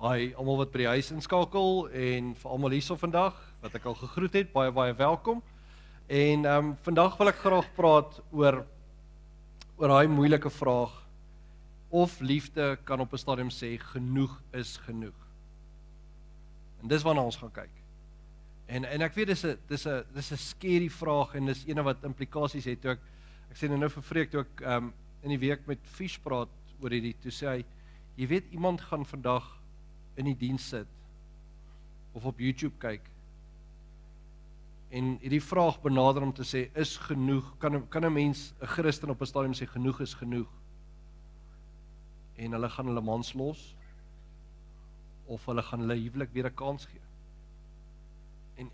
Hi, almal wat by die huis inskakel en vir almal hierso vandag wat ek al gegroet het, baie welkom. En vandag wil ek graag praat oor daai moeilike vraag of liefde kan op 'n stadium sê genoeg is genoeg. En dis waarna ons gaan kyk. En ek weet dis 'n scary vraag en dis een wat implikasies het. Toe ek sê nou vir Freek toe ek in die week met Fish praat oor hierdie, toe sê hy, jy weet iemand gaan vandag in die diens sit of op YouTube kyk en hierdie vraag benader om te sê, is genoeg, kan 'n mens, 'n Christen op 'n stadium sê, genoeg is genoeg, en hulle gaan hulle mans los of hulle gaan hulle huwelik weer 'n kans gee.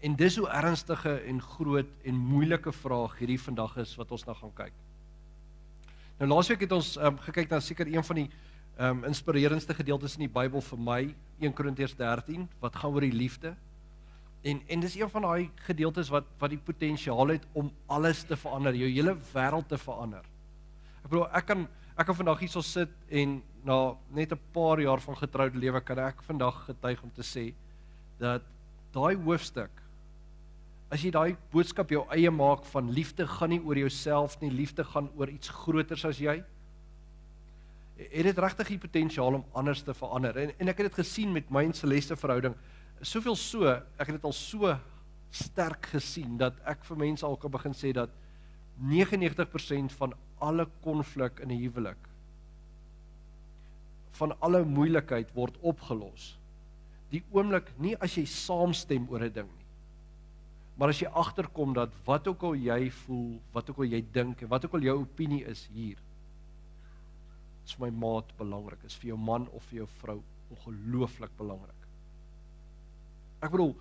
En dis hoe ernstige en groot en moeilike vraag hierdie vandag is wat ons nou gaan kyk. Nou laasweek het ons gekyk na seker een van die inspirerendste gedeeltes in die Bybel vir my, 1 Korintiërs 13, wat gaan oor die liefde. En dis een van daai gedeeltes wat die potensiaal het om alles te verander, jou hele wêreld te verander. Ek bedoel, ek kan vandag hierso sit en na net 'n paar jaar van getroude lewe kan ek vandag getuig om te sê dat daai hoofstuk, as jy daai boodskap jou eie maak van liefde gaan nie oor jouself nie, liefde gaan oor iets groters as jy, het dit regtig die potensiaal om anders te verander. En ek het dit gesien met my en Celeste verhouding, soveel so, ek het dit al so sterk gesien, dat ek vir mense al kan begin sê dat 99% van alle konflik in 'n huwelik, van alle moeilikheid word opgelos. Die oomblik, nie as jy saamstem oor 'n ding nie, maar as jy agterkom dat wat ook al jy voel, wat ook al jy dink, en wat ook al jou opinie is hier, is vir my maat belangrik, is vir jou man of vir jou vrou ongelooflik belangrik. Ek bedoel,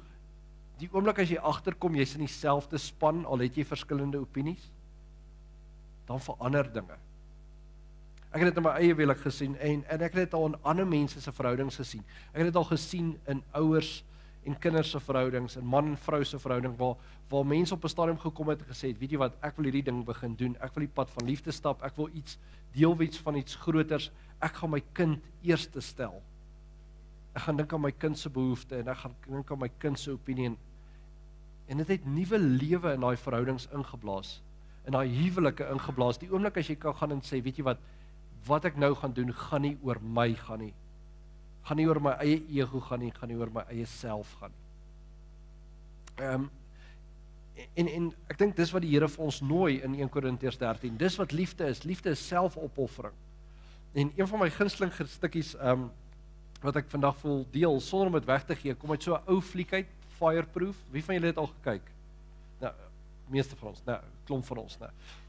die oomblik as jy agterkom, jy's in dieselfde span, al het jy verskillende opinies, dan verander dinge. Ek het dit in my eie huwelik gesien, en ek het dit al in ander mense se verhoudings gesien. Ek het dit al gesien in ouers en kinders se verhoudings, en man en vrou se verhouding, waar mense op 'n stadium gekom het en gesê het, weet jy wat, ek wil hierdie ding begin doen, ek wil die pad van liefde stap, ek wil deel van iets groters, ek gaan my kind eerste stel. Ek gaan dink aan my kind se behoeftes, en ek gaan dink aan my kind se opinie, en dit het nuwe lewe in daai verhoudings ingeblaas, in daai huwelike ingeblaas. Die oomblik as jy kan gaan en sê, weet jy wat ek nou gaan doen, gaan nie oor my gaan nie oor my eie ego gaan nie oor my eie self gaan nie. En ek dink dis wat die Here vir ons nooi in 1 Korintiërs 13, dis wat liefde is selfopoffering. En een van my gunsteling stukkies wat ek vandag wil deel, sonder om dit weg te gee, kom uit so 'n ou fliek uit, Fireproof. Wie van julle het al gekyk? Nou, meeste van ons, klomp van ons.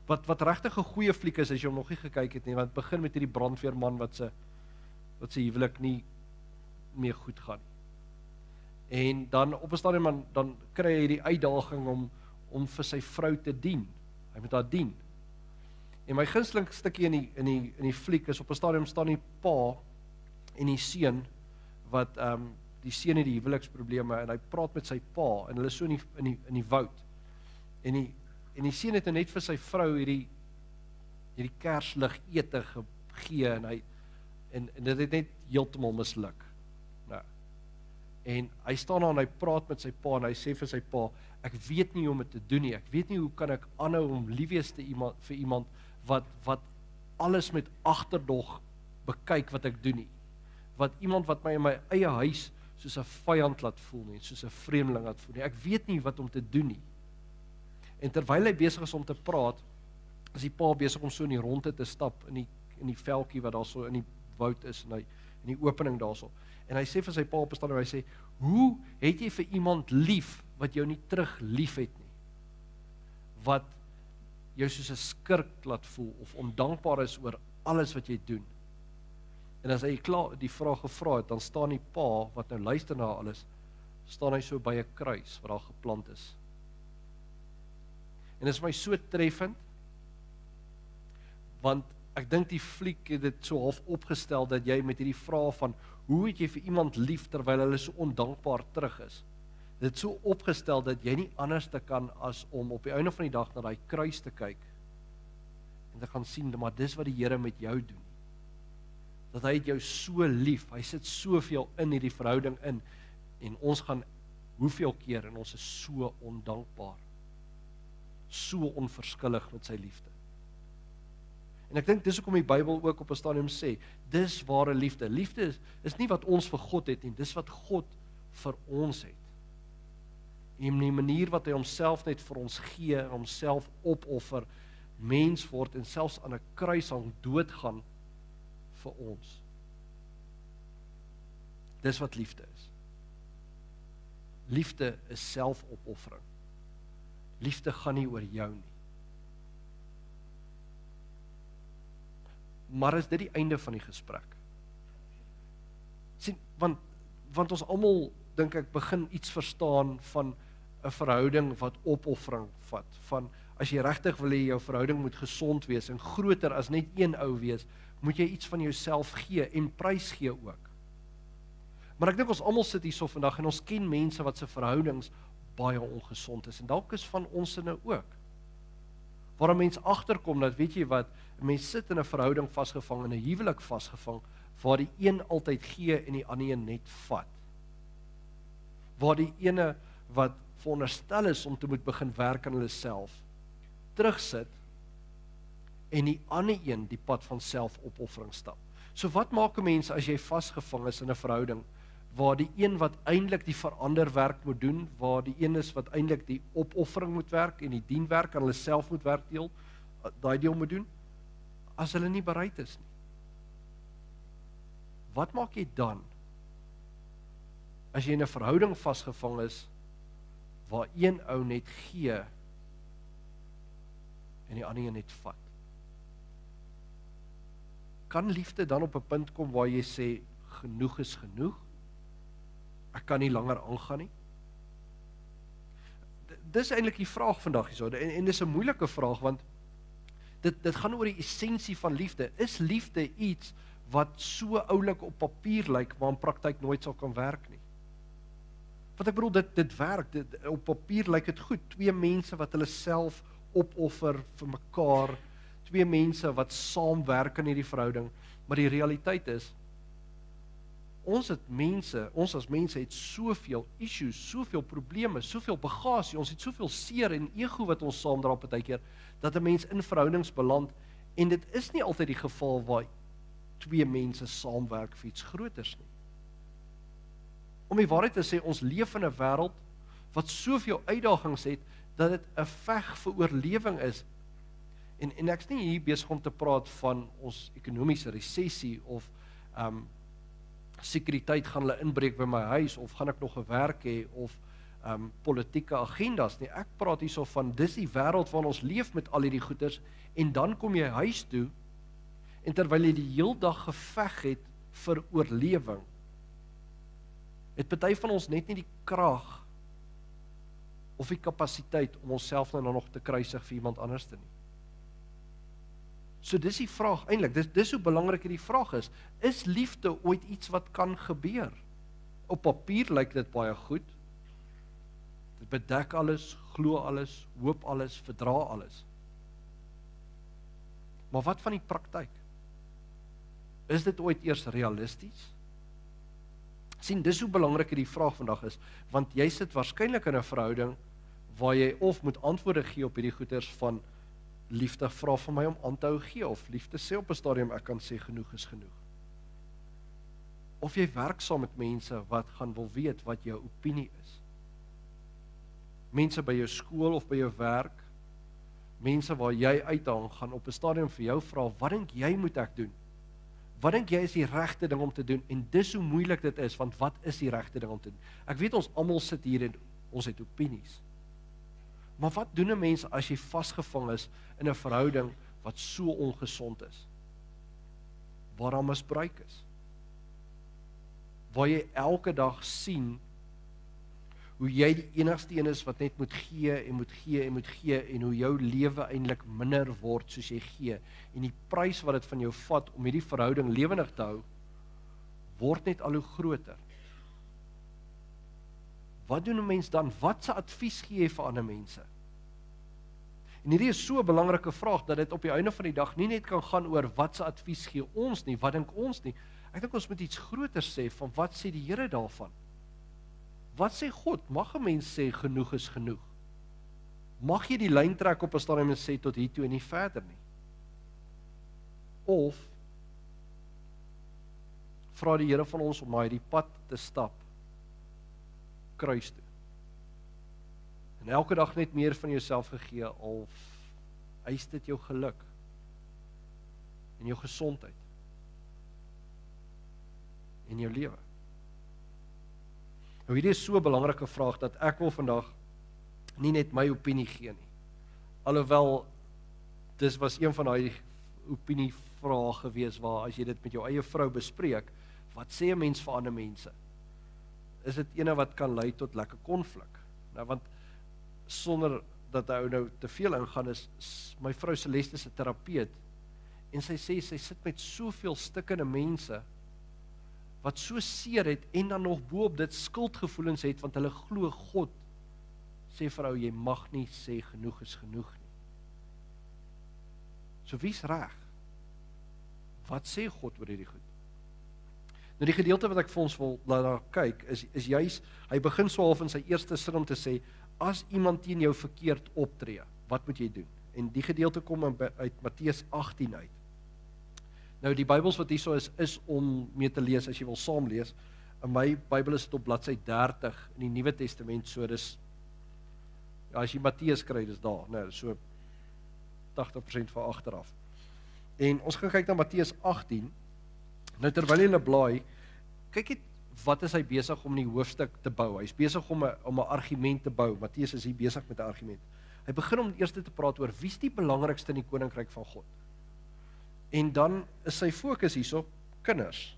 Wat regtig 'n goeie fliek is, as jy hom nog nie gekyk het nie, want het begin met hierdie brandweerman wat sy huwelik nie meer goed gaan. En dan op 'n stadium dan kry hy die uitdaging om vir sy vrou te dien. Hy moet haar dien. En my gunsteling stukkie in die fliek is, op 'n stadium staan die pa en die seun wat die seun het die huweliksprobleme, en hy praat met sy pa, en hulle is so in die woud. En die seun het net vir sy vrou hierdie kerslig ete gegee, en dit het net heeltemal misluk. Nou, en hy staan daar en hy praat met sy pa, en hy sê vir sy pa, ek weet nie hoe om dit te doen nie, ek weet nie hoe kan ek aanhou om lief wees vir iemand wat alles met agterdog bekyk wat ek doen nie, wat iemand wat my in my eie huis soos 'n vyand laat voel nie, soos 'n vreemdeling laat voel nie, ek weet nie wat om te doen nie. En terwyl hy besig is om te praat, is die pa besig om so in die ronde te stap, in die veldjie wat daar so in die woud is, in die opening daarso. En hy sê vir sy pa op 'n stadium, hy sê, hoe het jy vir iemand lief, wat jou nie terug lief het nie? Wat jou soos 'n skurk laat voel, of ondankbaar is oor alles wat jy doen. En as hy klaar die vraag gevra het, dan staan die pa, wat nou luister na alles, staan hy so by 'n kruis, wat daar geplant is. En dit is my so treffend, want ek dink die fliek het dit so half opgestel, dat jy met hierdie vraag van, hoe het jy vir iemand lief, terwyl hulle so ondankbaar terug is, dit so opgestel, dat jy nie anders te kan, as om op die einde van die dag, na die kruis te kyk, en te gaan sien, maar dis wat die Here met jou doen, dat hy het jou so lief, hy sit soveel in hierdie verhouding in, en ons gaan hoeveel keer, en ons is so ondankbaar, so onverskillig met sy liefde. En ek dink dis hoekom die Bybel ook op 'n stadium sê, dis ware liefde. Liefde is nie wat ons vir God het nie, dis wat God vir ons het. En die manier wat hy homself net vir ons gee, homself opoffer, mens word en selfs aan 'n kruis hang, doodgaan vir ons. Dis wat liefde is. Liefde is selfopoffering. Liefde gaan nie oor jou nie. Maar is dit die einde van die gesprek? Sien, want ons almal, dink ek, begin iets verstaan van 'n verhouding wat opoffering vat, van as jy regtig wil hê jou verhouding moet gesond wees en groter as net een ou wees, moet jy iets van jouself gee en prys gee ook. Maar ek dink ons almal sit hierso vandag en ons ken mense wat se verhoudings baie ongesond is, en dalk is van ons sinne ook. Waar 'n mens agterkom dat, weet jy wat, 'n mens sit in 'n verhouding vasgevang, in 'n huwelik vasgevang, waar die een altyd gee en die ander een net vat. Waar die ene wat veronderstel is om te moet begin werk aan hulle self, terugsit, en die ander een die pad van selfopoffering stap. So wat maak 'n mens as jy vasgevang is in 'n verhouding, waar die een wat eintlik die veranderwerk moet doen, waar die een is wat eintlik die opoffering moet werk en die dienwerk aan hulle self moet werk deel, daai deel moet doen, as hulle nie bereid is nie. Wat maak jy dan, as jy in 'n verhouding vasgevang is, waar een ou net gee, en die ander een net vat? Kan liefde dan op 'n punt kom waar jy sê, genoeg is genoeg? Ek kan nie langer aangaan nie? Dis eintlik die vraag vandag hierso, en dis 'n moeilike vraag, want dit gaan oor die essensie van liefde. Is liefde iets wat so oulik op papier lyk, maar in praktyk nooit sal kan werk nie? Want ek bedoel, dit werk, op papier lyk dit goed. Twee mense wat hulle self opoffer vir mekaar, twee mense wat saamwerk in hierdie verhouding, maar die realiteit is, ons as mense het soveel issues, soveel probleme, soveel bagasie, ons het soveel seer en ego wat ons saamdra partykeer, dat 'n mens in verhoudings beland, en dit is nie altyd die geval waar twee mense saamwerk vir iets groters nie. Om die waarheid te sê, ons leef in 'n wêreld wat soveel uitdagings het, dat dit 'n veg vir oorlewing is. En ek's nie hier besig om te praat van ons ekonomiese resessie, of sekuriteit gaan hulle inbreek by my huis, of gaan ek nog 'n werk hê, of politieke agendas nie. Ek praat hierso van, dis die wêreld waarin ons leef met al hierdie goeders, en dan kom jy huis toe, en terwyl jy die heel dag geveg het vir oorlewing, het party van ons net nie die krag of die kapasiteit om onsself nou nog te kruisig vir iemand anders te nie. So dis die vraag eintlik, dis hoe belangrik hierdie vraag is liefde ooit iets wat kan gebeur? Op papier lyk dit baie goed, dit bedek alles, glo alles, hoop alles, verdra alles. Maar wat van die praktyk? Is dit ooit eers realisties? Sien, dis hoe belangrik hierdie vraag vandag is, want jy sit waarskynlik in 'n verhouding waar jy of moet antwoorde gee op hierdie goeters van liefde vra van my om aan te hou gee, of liefde sê op 'n stadium ek kan sê genoeg is genoeg. Of jy werk saam met mense wat gaan wil weet wat jou opinie is. Mense by jou skool of by jou werk, mense waar jy uithang, gaan op 'n stadium vir jou vra, wat dink jy moet ek doen? Wat dink jy is die regte ding om te doen? En dis hoe moeilik dit is, want wat is die regte ding om te doen? Ek weet ons almal sit hier en ons het opinies. Maar wat doen 'n mens as jy vasgevang is in 'n verhouding wat so ongesond is? Waar daar misbruik is? Waar jy elke dag sien hoe jy die enigste een is wat net moet gee en moet gee en moet gee, en hoe jou lewe eintlik minder word soos jy gee, en die prys wat dit van jou vat om hierdie verhouding lewendig te hou, word net al hoe groter. Wat doen 'n mens dan? Wat se advies gee jy vir ander mense? En hierdie is so 'n belangrike vraag, dat dit op die einde van die dag nie net kan gaan oor wat se advies gee ons nie, wat dink ons nie. Ek dink ons moet iets groter sê van wat sê die Here daarvan. Wat sê God? Mag 'n mens sê genoeg is genoeg? Mag jy die lyn trek op 'n stadium en sê tot hier toe en nie verder nie? Of vra die Here van ons om hierdie pad te stap, kruis toe. En elke dag net meer van jouself gegee, al eis dit jou geluk en jou gesondheid en jou lewe. Nou hierdie is so 'n belangrike vraag dat ek wil vandag nie net my opinie gee nie. Alhoewel dis was een van daai opinievrae gewees waar as jy dit met jou eie vrou bespreek, wat sê 'n mens vir ander mense? Is dit ene wat kan lei tot lekker konflik? Nou want sonder dat hy nou te veel ingaan is my vrou Celeste is 'n terapeut en sy sê sy sit met soveel stikkende mense wat so seer het en dan nog bo-op dit skuldgevoelens het want hulle glo God sê vir jou jy mag nie sê genoeg is genoeg nie. So wie's reg? Wat sê God oor hierdie goed? Nou die gedeelte wat ek vir ons wil laat daar kyk is juis hy begin so half in sy eerste sin om te sê as iemand teen jou verkeerd optree, wat moet jy doen? En die gedeelte kom uit Matteus 18 uit. Nou die Bybels wat hierso is om mee te lees as jy wil saam lees. In my Bybel is dit op bladsy 30 in die Nuwe Testament, so dis ja, as jy Matteus kry, dis daar, nou so 80% van agteraf. En ons gaan kyk na Matteus 18. Nou terwyl jy blaai, kyk net wat is hy besig om in die hoofstuk te bou. Hy's besig om 'n argument te bou. Matteus is hier besig met 'n argument. Hy begin om eers te praat oor wie's die belangrikste in die koninkryk van God. En dan is sy fokus hierso kinders.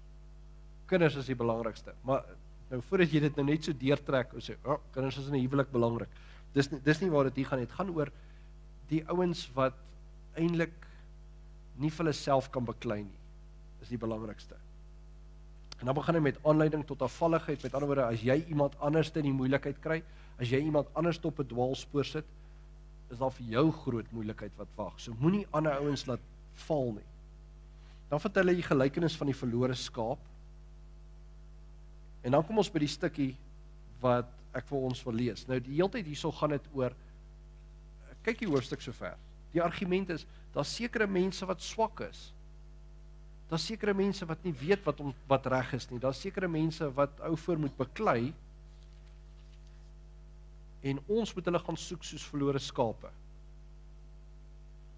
Kinders is die belangrikste. Maar nou voordat jy dit nou net so deurtrek en sê, kinders is in 'n huwelik belangrik. Dis nie waar dit hier gaan nie. Dit gaan oor die ouens wat eintlik nie vir hulle self kan beklei nie. Is die belangrikste. En dan begin hy met aanleiding tot afvalligheid, met ander woorde, as jy iemand anders in die moeilikheid kry, as jy iemand anders op 'n dwaalspoor sit, is daar vir jou groot moeilikheid wat wag. So moenie ander ouens laat val nie. Dan vertel hy die gelykenis van die verlore skaap. En dan kom ons by die stukkie wat ek vir ons wil lees. Nou die hele tyd hierso gaan dit oor, kyk die hoofstuk so ver. Die argument is, daar's sekere mense wat swak is. Daar's sekere mense wat nie weet wat reg is nie. Daar's sekere mense wat ou voor moet beklei en ons moet hulle gaan soek soos verlore skape.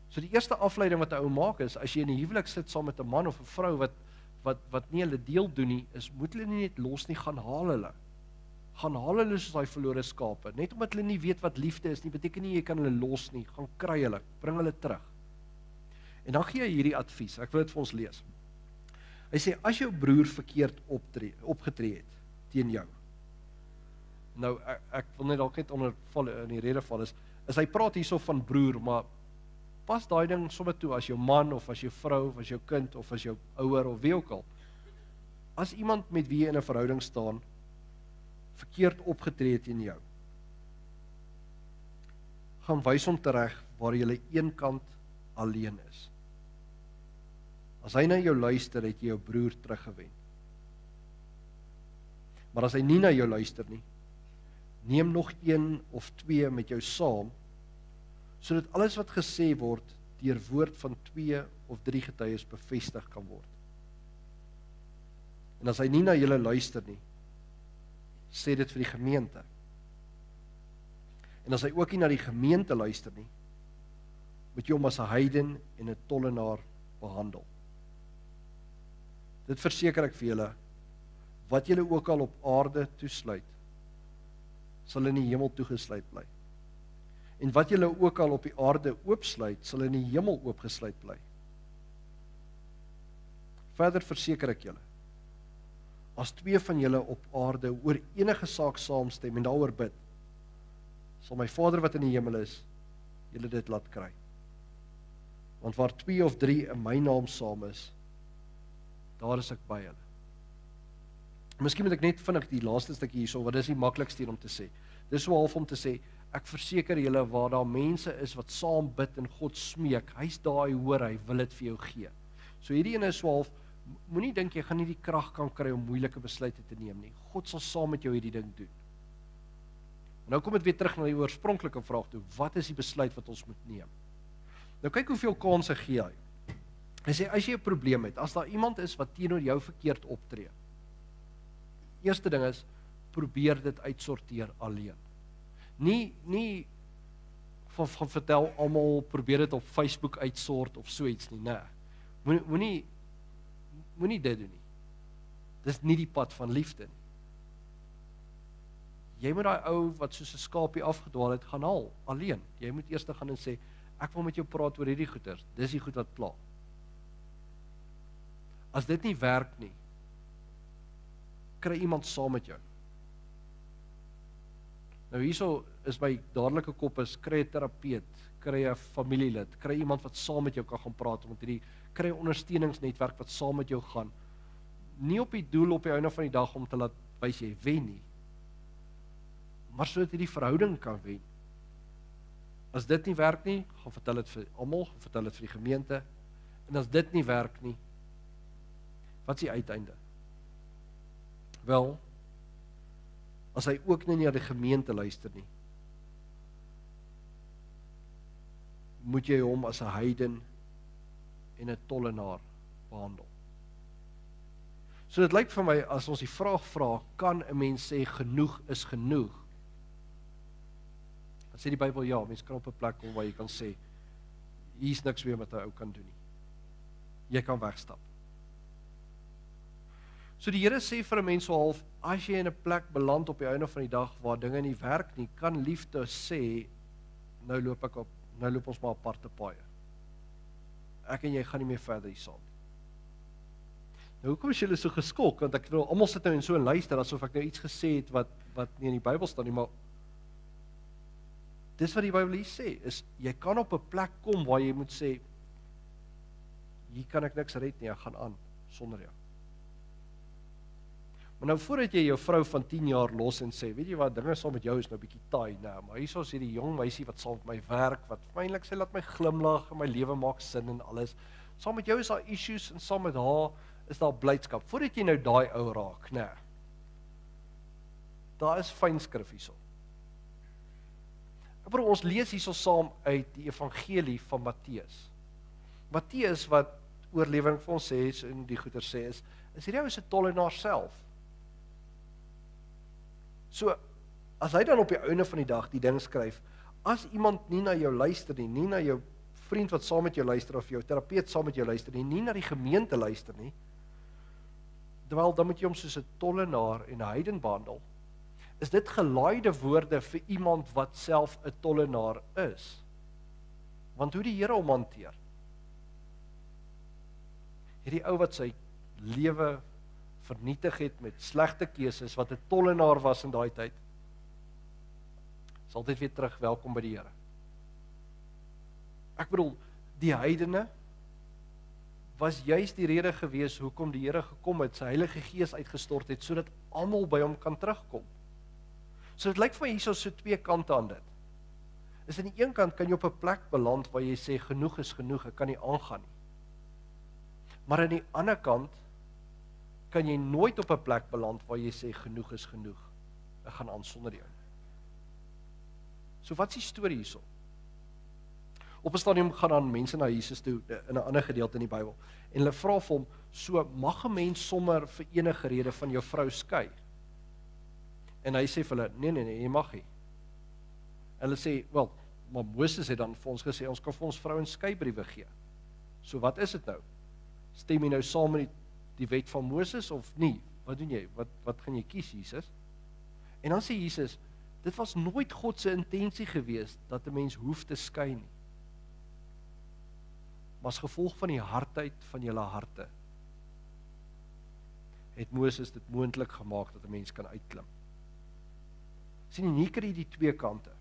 So die eerste afleiding wat 'n ou maak is, as jy in 'n huwelik sit saam met 'n man of 'n vrou wat nie hulle deel doen nie, is moet hulle nie net los nie, gaan haal hulle. Gaan haal hulle soos daai verlore skape. Net omdat hulle nie weet wat liefde is nie, beteken nie jy kan hulle los nie. Gaan kry hulle, bring hulle terug. En dan gee hy hierdie advies. Ek wil dit vir ons lees. Hy sê, as jou broer verkeerd opgetree het teen jou. Nou, ek wil net dalk net onderval in die rede val is hy praat hierso van broer, maar pas daai ding sommer toe as jou man, of as jou vrou, of as jou kind, of as jou ouer, of wie ook al. As iemand met wie jy in 'n verhouding staan, verkeerd opgetree het teen jou, gaan wys hom tereg waar jy eenkant alleen is. As hy na jou luister, het jy jou broer teruggewen. Maar as hy nie na jou luister nie, neem nog 1 of 2 met jou saam, sodat alles wat gesê word, deur woord van 2 of 3 getuies bevestig kan word. En as hy nie na julle luister nie, sê dit vir die gemeente. En as hy ook nie na die gemeente luister nie, moet jy hom as 'n heiden en 'n tollenaar behandel. Dit verseker ek vir julle, wat julle ook al op aarde toesluit, sal in die hemel toegesluit bly. En wat julle ook al op die aarde oopsluit, sal in die hemel oopgesluit bly. Verder verseker ek julle, as 2 van julle op aarde oor enige saak saamstem en daaroor bid, sal my Vader wat in die hemel is, julle dit laat kry. Want waar 2 of 3 in my naam saam is, daar is ek by hulle. Miskien moet ek net vinnig die laaste stukkie hierso, want dit is die maklikste om te sê. Dis so half om te sê, ek verseker julle, waar daar mense is wat saam bid en God smeek, hy's daar, hy hoor, hy wil dit vir jou gee. So hierdie ene is so half, moenie dink jy gaan nie die krag kan kry om moeilike besluite te neem nie. God sal saam met jou hierdie ding doen. En nou kom dit weer terug na die oorspronklike vraag toe, wat is die besluit wat ons moet neem? Nou kyk hoeveel kansse gee hy. Hy sê, as jy 'n probleem het, as daar iemand is wat teenoor jou verkeerd optree, eerste ding is, probeer dit uitsorteer alleen. Nie van vertel almal, probeer dit op Facebook uitsort of so iets nie, nee. Moenie dit doen nie. Dis nie die pad van liefde nie. Jy moet daai ou wat soos 'n skaapie afgedwaal het, gaan haal, alleen. Jy moet eers gaan en sê, ek wil met jou praat oor hierdie goeters, dis die goed wat pla. As dit nie werk nie, kry iemand saam met jou. Nou hierso is my dadelike kop is, kry 'n terapeut, kry 'n familielid, kry iemand wat saam met jou kan gaan praat, want kry 'n ondersteuningsnetwerk wat saam met jou gaan. Nie op die doel op die einde van die dag om te laat wys jy wen nie, maar sodat jy die verhouding kan wen. As dit nie werk nie, gaan vertel dit vir almal, gaan vertel dit vir die gemeente, en as dit nie werk nie, wat is die uiteinde? Wel, as hy ook nie na die gemeente luister nie, moet jy hom as 'n heiden en 'n tollenaar behandel. So dit lyk vir my, as ons die vraag vra, kan 'n mens sê, genoeg is genoeg? Dan sê die Bybel, ja, mens kan op 'n plek kom waar jy kan sê, hier's niks meer wat 'n ou kan doen nie. Jy kan wegstap. So die Here sê vir 'n mens so half, as jy in 'n plek beland op die einde van die dag, waar dinge nie werk nie, kan liefde sê, nou loop ons maar aparte paaie. Ek en jy gaan nie meer verder hier saam nie. Nou hoekom is julle so geskok? Want ek wil, almal sit nou en so en luister, asof ek nou iets gesê het wat nie in die Bybel staan nie, maar dis wat die Bybel hier sê, is, jy kan op 'n plek kom waar jy moet sê, hier kan ek niks red nie, ek gaan aan, sonder jou. Maar nou voordat jy jou vrou van 10 jaar los en sê, weet jy wat, dinge saam met jou is nou bietjie taai, nou, maar hierso is hierdie jong meisie wat saam met my werk, wat eintlik sê, laat my glimlag, en my lewe maak sin en alles. Saam met jou is daar issues, en saam met haar is daar blydskap. Voordat jy nou daai ou raak, nee. Daar is fynskrif hierso. Ek bedoel, ons lees hierso saam uit die evangelie van Matteus. Matteus wat oorlewering vir ons sê, en die goeie sê is hierdie ou is 'n tollenaar self. So, as hy dan op die einde van die dag die ding skryf, as iemand nie na jou luister nie, nie na jou vriend wat saam met jou luister, of jou terapeut saam met jou luister nie, nie na die gemeente luister nie, terwyl dan moet jy hom soos 'n tollenaar en 'n heiden behandel. Is dit gelaaide woorde vir iemand wat self 'n tollenaar is? Want hoe die Here hom hanteer? Hierdie ou wat sy lewe vernietig het met slegte keuses, wat 'n tollenaar was in daai tyd, is altyd weer terug welkom by die Here. Ek bedoel, die heidene was juist die rede gewees hoekom die Here gekom het, sy Heilige Gees uitgestort het, sodat almal by hom kan terugkom. So dit lyk vir my hierso so twee kante aan dit. Is aan die een kant kan jy op 'n plek beland waar jy sê, genoeg is genoeg, ek kan nie aangaan nie. Maar aan die ander kant kan jy nooit op 'n plek beland waar jy sê, genoeg is genoeg, ek gaan aan sonder jou. So wat is die storie hierso? Op 'n stadium gaan dan mense na Jesus toe, in 'n ander gedeelte in die Bybel, en hulle vra vir hom, so mag 'n mens sommer vir enige rede van jou vrou skei? En hy sê vir hulle, nee, jy mag nie. Hulle sê, wel, maar Moses het dan vir ons gesê, ons kan vir ons vrouens skeibriewe gee. So wat is dit nou? Stem jy nou saam met die wet van Moses of nie? Wat doen jy? Wat gaan jy kies, Jesus? En dan sê Jesus, dit was nooit God se intensie gewees, dat 'n mens hoef te skei nie. Maar as gevolg van die hardheid van julle harte, het Moses dit moontlik gemaak, dat 'n mens kan uitklim. Sien jy, nie kry jy die twee kante.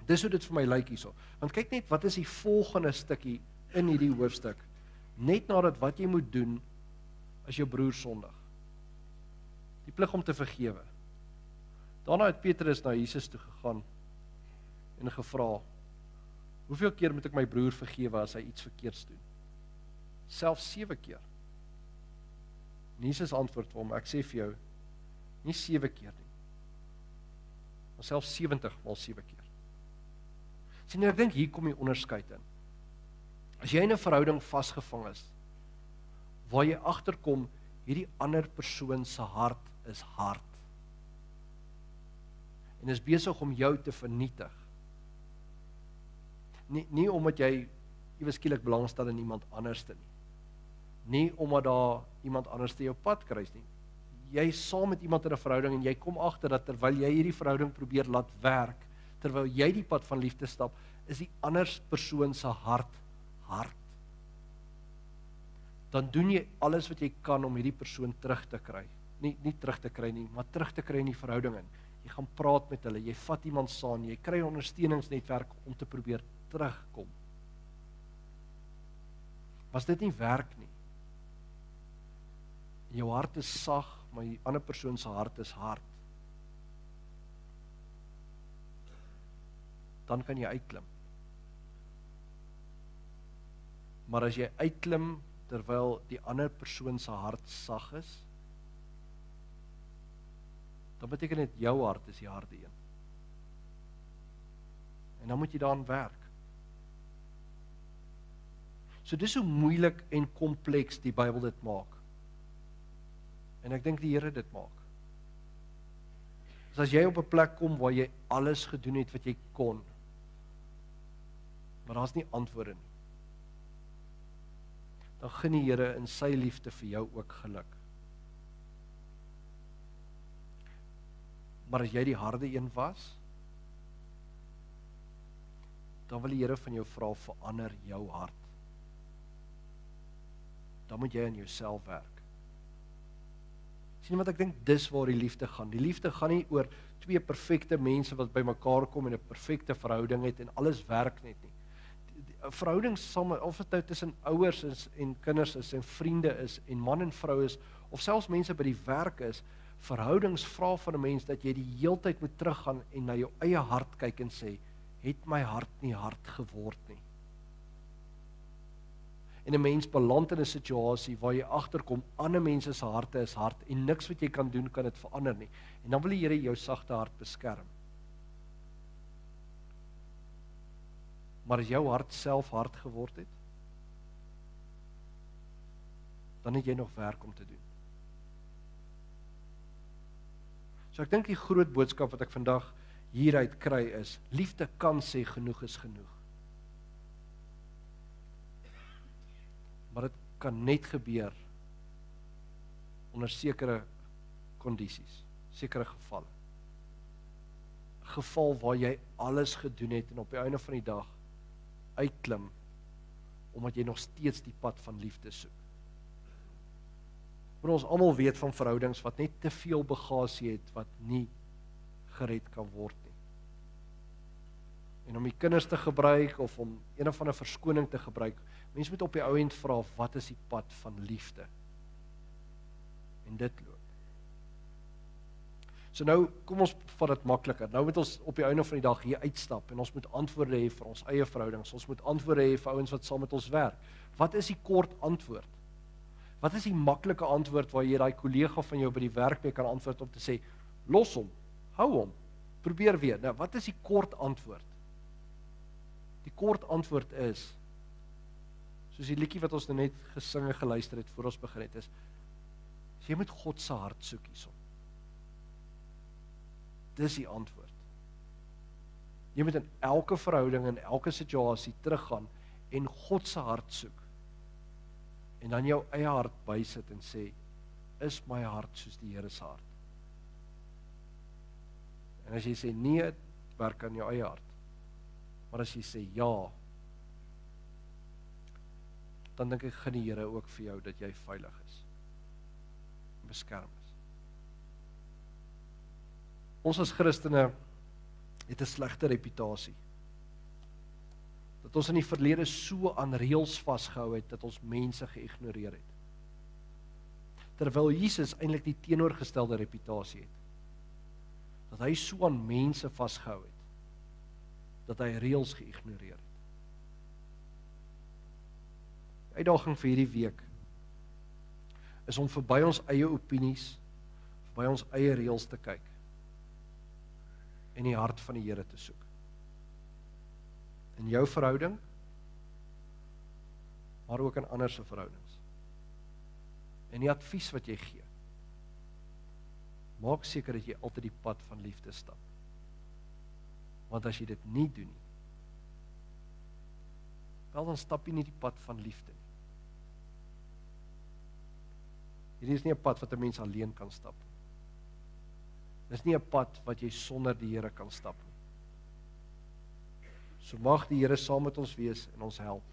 Dis hoe dit vir my lyk hierso. Want kyk net, wat is die volgende stukkie in hierdie hoofstuk? Net nadat wat jy moet doen, as jou broer sondig. Die plig om te vergewe. Daarna het Petrus na Jesus toe gegaan, en gevra, hoeveel keer moet ek my broer vergewe as hy iets verkeerds doen? Selfs 7 keer. En Jesus antwoord vir hom, ek sê vir jou, nie 7 keer nie, maar selfs 70 maal 7 keer. Sien, ek dink hier kom die onderskeid in. As jy in 'n verhouding vasgevang is, waar jy agterkom, hierdie ander persoon se hart is hard, en is besig om jou te vernietig. Nie omdat jy ewe skielik belangstel in iemand anderste nie. Nie omdat daar iemand anderste jou pad kruis nie. Jy is saam met iemand in 'n verhouding en jy kom agter dat terwyl jy hierdie verhouding probeer laat werk, terwyl jy die pad van liefde stap, is die ander persoon se hart hard. Dan doen jy alles wat jy kan om hierdie persoon terug te kry. Nie terug te kry nie, maar terug te kry in die verhouding in. Jy gaan praat met hulle, jy vat iemand saam, jy kry 'n ondersteuningsnetwerk om te probeer terugkom. Was dit nie werk nie? Jou hart is sag, maar die ander persoon se hart is hard. Dan kan jy uitklim. Maar as jy uitklim terwyl die ander persoon se hart sag is, dan beteken dit jou hart is die harde een. En dan moet jy daaraan werk. So dis hoe moeilik en kompleks die Bybel dit maak. En ek dink die Here dit maak. As jy op 'n plek kom waar jy alles gedoen het wat jy kon, maar daar's nie antwoorde nie, dan gun die Here in sy liefde vir jou ook geluk. Maar as jy die harde een was, dan wil die Here van jou vra, verander jou hart. Dan moet jy aan jouself werk. Sien wat ek dink, dis waar die liefde gaan. Die liefde gaan nie oor twee perfekte mense wat by mekaar kom en 'n perfekte verhouding het en alles werk net nie. Verhoudings saam, of dit nou tussen ouers is en kinders is en vriende is en man en vrou is, of selfs mense by die werk is, verhoudings vra van 'n mens dat jy die heeltyd moet teruggaan en na jou eie hart kyk en sê, het my hart nie hard geword nie. En 'n mens beland in 'n situasie waar jy agterkom, ander mense se harte is hard en niks wat jy kan doen kan dit verander nie. En dan wil die Here jou sagte hart beskerm. Maar as jou hart self hard geword het, dan het jy nog werk om te doen. So ek dink die groot boodskap wat ek vandag hieruit kry is, liefde kan sê genoeg is genoeg. Maar dit kan net gebeur onder sekere kondisies, sekere gevalle. 'n Geval waar jy alles gedoen het en op die einde van die dag uitklim, omdat jy nog steeds die pad van liefde soek. Maar ons almal weet van verhoudings wat net te veel bagasie het, wat nie gered kan word nie. En om die kinders te gebruik, of om een of ander verskoning te gebruik, mens moet op die ou end vra, wat is die pad van liefde? En dit loop. So nou, kom ons vat dit makliker. Nou moet ons op die einde van die dag hier uitstap, en ons moet antwoorde hê vir ons eie verhoudings, ons moet antwoorde hê vir ouens wat saam met ons werk. Wat is die kort antwoord? Wat is die maklike antwoord waar jy daai kollega van jou by die werk mee kan antwoord om te sê, los hom, hou hom, probeer weer. Nou, wat is die kort antwoord? Die kort antwoord is, soos die liedjie wat ons nou net gesing en geluister het voor ons begin het, is, jy moet God se hart soek hierson. Dis die antwoord. Jy moet in elke verhouding, in elke situasie teruggaan en God se hart soek. En dan jou eie hart bysit en sê, is my hart soos die Here se hart? En as jy sê nee, werk aan jou eie hart. Maar as jy sê ja, dan dink ek gaan die Here ook vir jou dat jy veilig is. En beskerm is. Ons as Christene het 'n slegte reputasie. Dat ons in die verlede so aan reëls vasgehou het, dat ons mense geïgnoreer het. Terwyl Jesus eintlik die teenoorgestelde reputasie het. Dat hy so aan mense vasgehou het. dat hy reëls geïgnoreer het. Die uitdaging vir hierdie week is om verby ons eie opinies, verby ons eie reëls te kyk en die hart van die Here te soek. In jou verhouding, maar ook in ander se verhoudings. En die advies wat jy gee, maak seker dat jy altyd die pad van liefde stap. Want as jy dit nie doen nie, wel dan stap jy nie die pad van liefde nie. Hierdie is nie 'n pad wat 'n mens alleen kan stap. Dit is nie 'n pad wat jy sonder die Here kan stap nie. So mag die Here saam met ons wees en ons help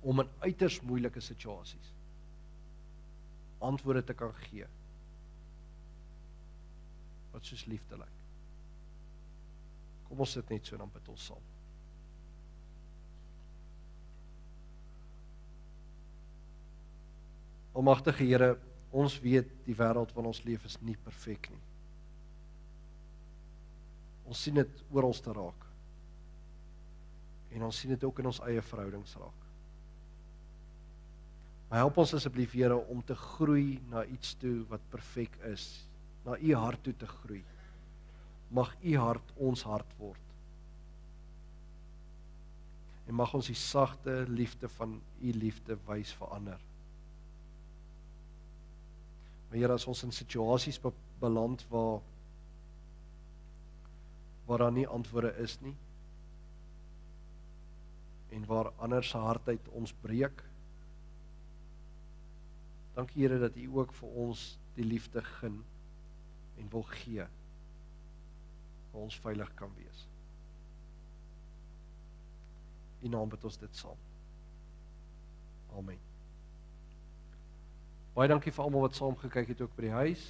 om in uiters moeilike situasies antwoorde te kan gee wat soos liefde lyk. Kom ons sit net so, dan bid ons saam. Almagtige Here, ons weet die wêreld waarin ons leef is nie perfek nie. Ons sien dit oral te raak. En ons sien dit ook in ons eie verhoudings raak. Maar help ons asseblief, Here, om te groei na iets toe wat perfek is, na U hart toe te groei. Mag U hart ons hart word. En mag ons die sagte liefde van U liefde wys vir ander. Maar Here, as ons in situasies beland waar daar nie antwoorde is nie, en waar ander se hart uit ons breek, dankie Here dat U ook vir ons die liefde gun en wil gee, waar ons veilig kan wees. In U naam bid ons dit saam. Amen. Baie dankie vir almal wat saam gekyk het ook by die huis.